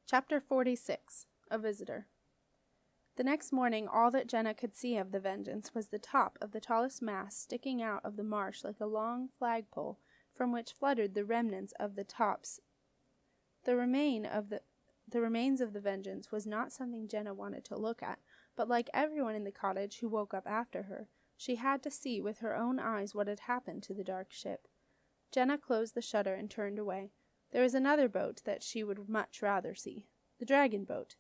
Chapter 46. A Visitor. The next morning all that Jenna could see of the Vengeance was the top of the tallest mast sticking out of the marsh like a long flagpole, from which fluttered the remnants of the tops. The remains of the Vengeance was not something Jenna wanted to look at, but like everyone in the cottage who woke up after her, she had to see with her own eyes what had happened to the dark ship. Jenna closed the shutter and turned away. There was another boat that she would much rather see. The dragon boat.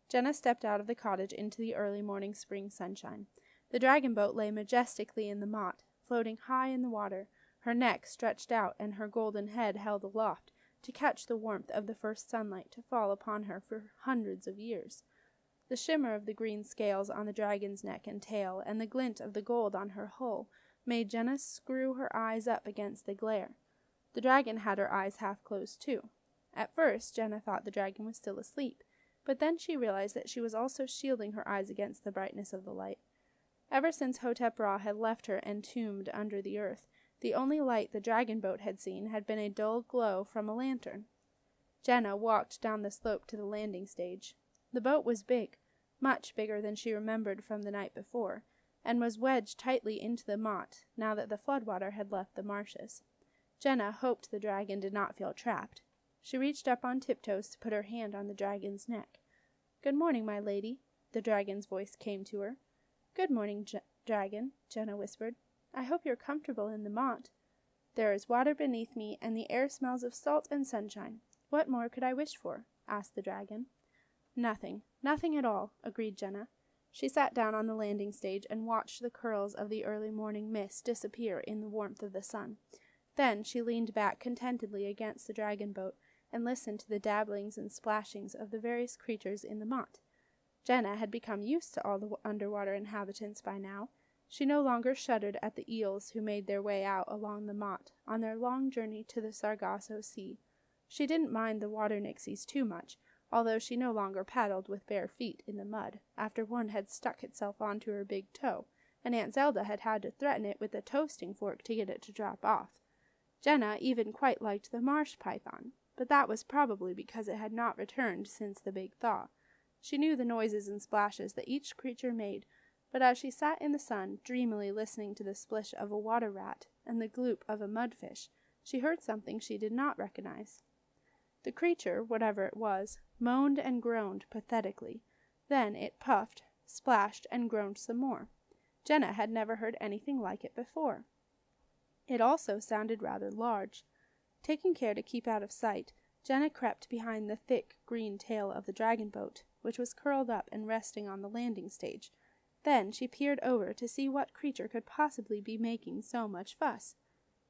Jenna stepped out of the cottage into the early morning spring sunshine. The dragon boat lay majestically in the moat, floating high in the water, her neck stretched out and her golden head held aloft, to catch the warmth of the first sunlight to fall upon her for hundreds of years. The shimmer of the green scales on the dragon's neck and tail, and the glint of the gold on her hull, made Jenna screw her eyes up against the glare. The dragon had her eyes half closed too. At first Jenna thought the dragon was still asleep, but then she realized that she was also shielding her eyes against the brightness of the light. Ever since Hotep Ra had left her entombed under the earth, the only light the dragon boat had seen had been a dull glow from a lantern. Jenna walked down the slope to the landing stage. The boat was big, much bigger than she remembered from the night before, and was wedged tightly into the moat now that the floodwater had left the marshes. Jenna hoped the dragon did not feel trapped. She reached up on tiptoes to put her hand on the dragon's neck. "Good morning, my lady," the dragon's voice came to her. "Good morning, dragon," Jenna whispered. "I hope you're comfortable in the moat. There is water beneath me, and the air smells of salt and sunshine. What more could I wish for?" asked the dragon. "Nothing. Nothing at all," agreed Jenna. She sat down on the landing stage and watched the curls of the early morning mist disappear in the warmth of the sun. Then she leaned back contentedly against the dragon boat and listened to the dabblings and splashings of the various creatures in the moat. Jenna had become used to all the underwater inhabitants by now. She no longer shuddered at the eels who made their way out along the moat on their long journey to the Sargasso Sea. She didn't mind the water nixies too much, although she no longer paddled with bare feet in the mud, after one had stuck itself onto her big toe, and Aunt Zelda had had to threaten it with a toasting fork to get it to drop off. Jenna even quite liked the marsh python, but that was probably because it had not returned since the big thaw. She knew the noises and splashes that each creature made, but as she sat in the sun, dreamily listening to the splish of a water rat and the gloop of a mudfish, she heard something she did not recognize. The creature, whatever it was, moaned and groaned pathetically. Then it puffed, splashed, and groaned some more. Jenna had never heard anything like it before. It also sounded rather large. Taking care to keep out of sight, Jenna crept behind the thick green tail of the dragon boat, which was curled up and resting on the landing stage. Then she peered over to see what creature could possibly be making so much fuss.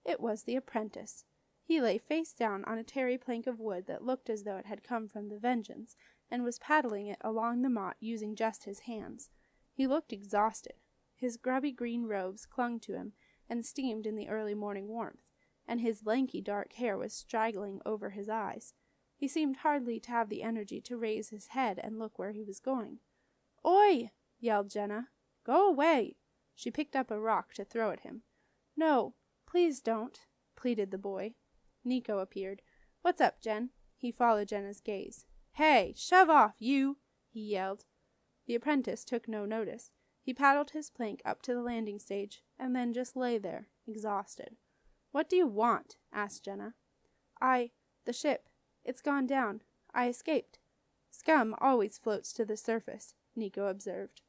It was the apprentice. He lay face down on a tarry plank of wood that looked as though it had come from the Vengeance, and was paddling it along the moat using just his hands. He looked exhausted. His grubby green robes clung to him and steamed in the early morning warmth, and his lanky dark hair was straggling over his eyes. He seemed hardly to have the energy to raise his head and look where he was going. "Oi!" yelled Jenna. "Go away!" She picked up a rock to throw at him. "No, please don't," pleaded the boy. Nico appeared. "What's up, Jen?" He followed Jenna's gaze. "Hey, shove off, you!" he yelled. The apprentice took no notice. He paddled his plank up to the landing stage, and then just lay there, exhausted. "What do you want?" asked Jenna. The ship. It's gone down. I escaped." "Scum always floats to the surface," Nico observed.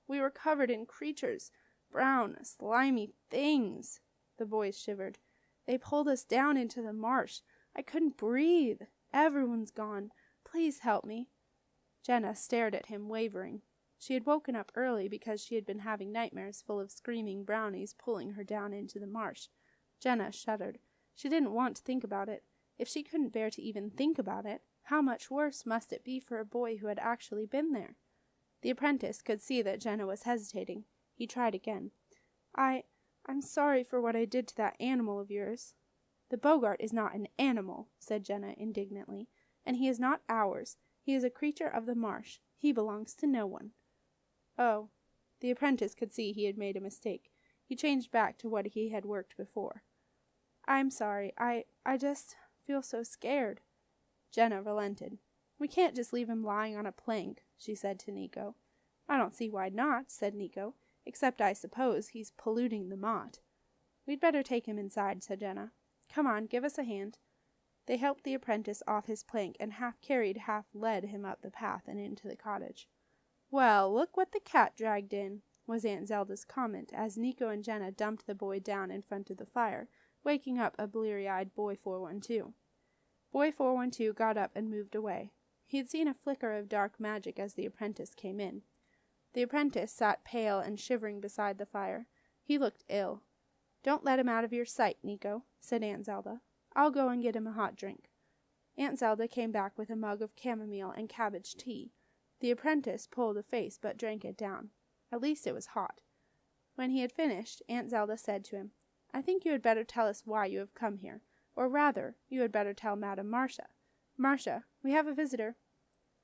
"We were covered in creatures. Brown, slimy things." The boys shivered. "They pulled us down into the marsh. I couldn't breathe. Everyone's gone. Please help me." Jenna stared at him, wavering. She had woken up early because she had been having nightmares full of screaming brownies pulling her down into the marsh. Jenna shuddered. She didn't want to think about it. If she couldn't bear to even think about it, how much worse must it be for a boy who had actually been there? The apprentice could see that Jenna was hesitating. He tried again. I'm sorry for what I did to that animal of yours." "The Boggart is not an animal," said Jenna indignantly, "and he is not ours. He is a creature of the marsh. He belongs to no one." "Oh." The apprentice could see he had made a mistake. He changed back to what he had worked before. "I'm sorry. I just feel so scared." Jenna relented. "We can't just leave him lying on a plank," she said to Nico. "I don't see why not," said Nico, "except I suppose he's polluting the motte." "We'd better take him inside," said Jenna. "Come on, give us a hand." They helped the apprentice off his plank and half carried, half led him up the path and into the cottage. "Well, look what the cat dragged in," was Aunt Zelda's comment as Nico and Jenna dumped the boy down in front of the fire, waking up a bleary-eyed Boy 412. Boy 412 got up and moved away. He had seen a flicker of dark magic as the apprentice came in. The apprentice sat pale and shivering beside the fire. He looked ill. "Don't let him out of your sight, Nico," said Aunt Zelda. "I'll go and get him a hot drink." Aunt Zelda came back with a mug of chamomile and cabbage tea. The apprentice pulled a face but drank it down. At least it was hot. When he had finished, Aunt Zelda said to him, "I think you had better tell us why you have come here. Or rather, you had better tell Madame Marcia. Marcia, we have a visitor."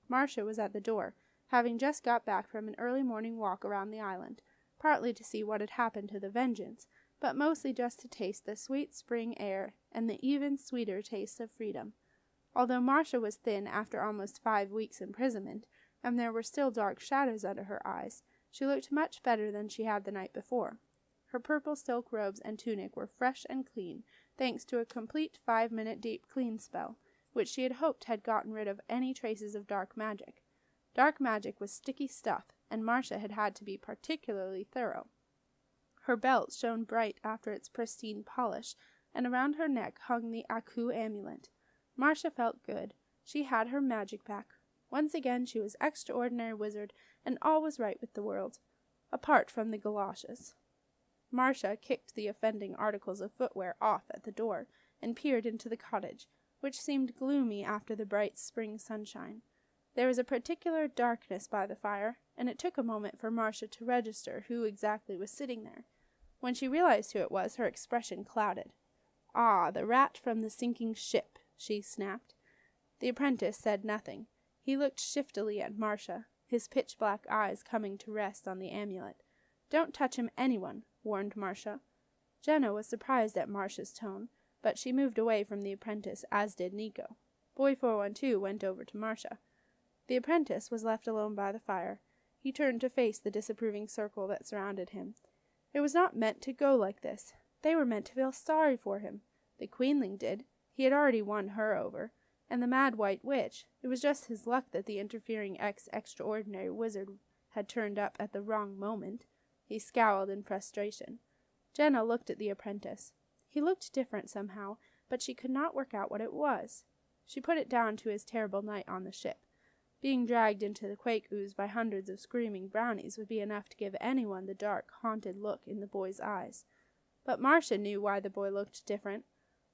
Marcia was at the door, having just got back from an early morning walk around the island, partly to see what had happened to the Vengeance, but mostly just to taste the sweet spring air and the even sweeter taste of freedom. Although Marcia was thin after almost 5 weeks' imprisonment, and there were still dark shadows under her eyes, she looked much better than she had the night before. Her purple silk robes and tunic were fresh and clean, thanks to a complete 5-minute deep clean spell, which she had hoped had gotten rid of any traces of dark magic. Dark magic was sticky stuff, and Marcia had had to be particularly thorough. Her belt shone bright after its pristine polish, and around her neck hung the Aku amulet. Marcia felt good. She had her magic back. Once again she was extraordinary wizard, and all was right with the world, apart from the galoshes. Marcia kicked the offending articles of footwear off at the door, and peered into the cottage, which seemed gloomy after the bright spring sunshine. There was a particular darkness by the fire, and it took a moment for Marcia to register who exactly was sitting there. When she realized who it was, her expression clouded. "Ah, the rat from the sinking ship," she snapped. The apprentice said nothing. He looked shiftily at Marcia, his pitch-black eyes coming to rest on the amulet. "Don't touch him, anyone," warned Marcia. Jenna was surprised at Marcia's tone, but she moved away from the apprentice, as did Nico. Boy 412 went over to Marcia. The apprentice was left alone by the fire. He turned to face the disapproving circle that surrounded him. It was not meant to go like this. They were meant to feel sorry for him. The queenling did. He had already won her over. And the mad white witch, it was just his luck that the interfering extraordinary wizard had turned up at the wrong moment. He scowled in frustration. Jenna looked at the apprentice. He looked different somehow, but she could not work out what it was. She put it down to his terrible night on the ship. Being dragged into the quake ooze by hundreds of screaming brownies would be enough to give anyone the dark, haunted look in the boy's eyes. But Marcia knew why the boy looked different.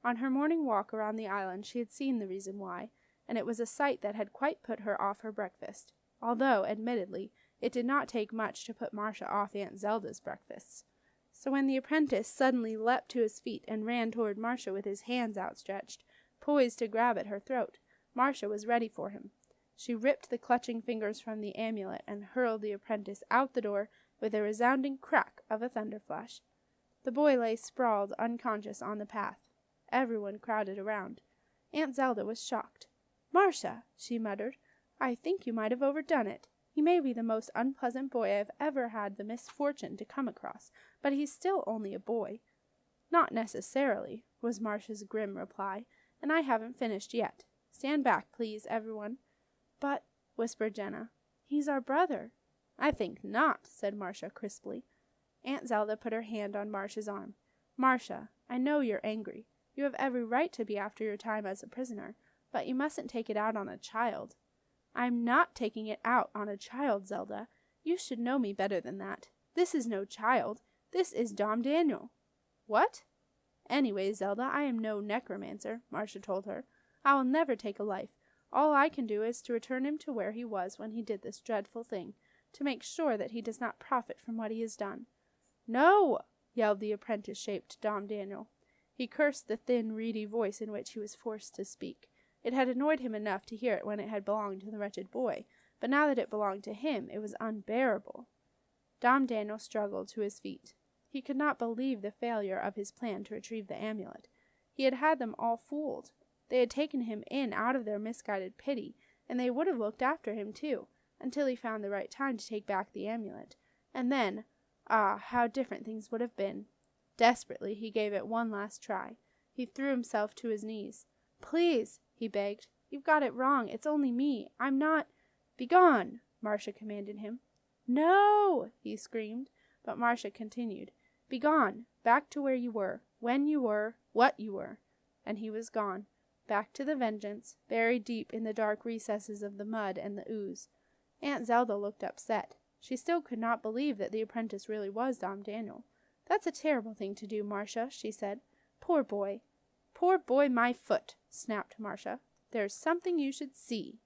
On her morning walk around the island she had seen the reason why, and it was a sight that had quite put her off her breakfast, although, admittedly, it did not take much to put Marcia off Aunt Zelda's breakfasts. So when the apprentice suddenly leapt to his feet and ran toward Marcia with his hands outstretched, poised to grab at her throat, Marcia was ready for him. She ripped the clutching fingers from the amulet and hurled the apprentice out the door with a resounding crack of a thunder flash. The boy lay sprawled unconscious on the path. Everyone crowded around. Aunt Zelda was shocked. "Marcia," she muttered, "I think you might have overdone it. He may be the most unpleasant boy I've ever had the misfortune to come across, but he's still only a boy." "Not necessarily," was Marcia's grim reply, "and I haven't finished yet. Stand back, please, everyone." "But," whispered Jenna, "he's our brother." "I think not," said Marcia crisply. Aunt Zelda put her hand on Marcia's arm. "Marcia, I know you're angry. You have every right to be after your time as a prisoner, but you mustn't take it out on a child." "I'm not taking it out on a child, Zelda. You should know me better than that. This is no child. This is DomDaniel." "What?" "Anyway, Zelda, I am no necromancer," Marcia told her. "I will never take a life. All I can do is to return him to where he was when he did this dreadful thing, to make sure that he does not profit from what he has done." "No!" yelled the apprentice-shaped DomDaniel. He cursed the thin, reedy voice in which he was forced to speak. It had annoyed him enough to hear it when it had belonged to the wretched boy, but now that it belonged to him, it was unbearable. DomDaniel struggled to his feet. He could not believe the failure of his plan to retrieve the amulet. He had had them all fooled. They had taken him in out of their misguided pity, and they would have looked after him too, until he found the right time to take back the amulet. And then, how different things would have been. Desperately, he gave it one last try. He threw himself to his knees. "Please," he begged. "You've got it wrong. It's only me. I'm not—" "Begone!" Marcia commanded him. "No!" he screamed, but Marcia continued. "Begone! Back to where you were, when you were, what you were." And he was gone, back to the Vengeance, buried deep in the dark recesses of the mud and the ooze. Aunt Zelda looked upset. She still could not believe that the apprentice really was DomDaniel. "That's a terrible thing to do, Marcia," she said. "Poor boy." "Poor boy, my foot," snapped Marcia. "There's something you should see."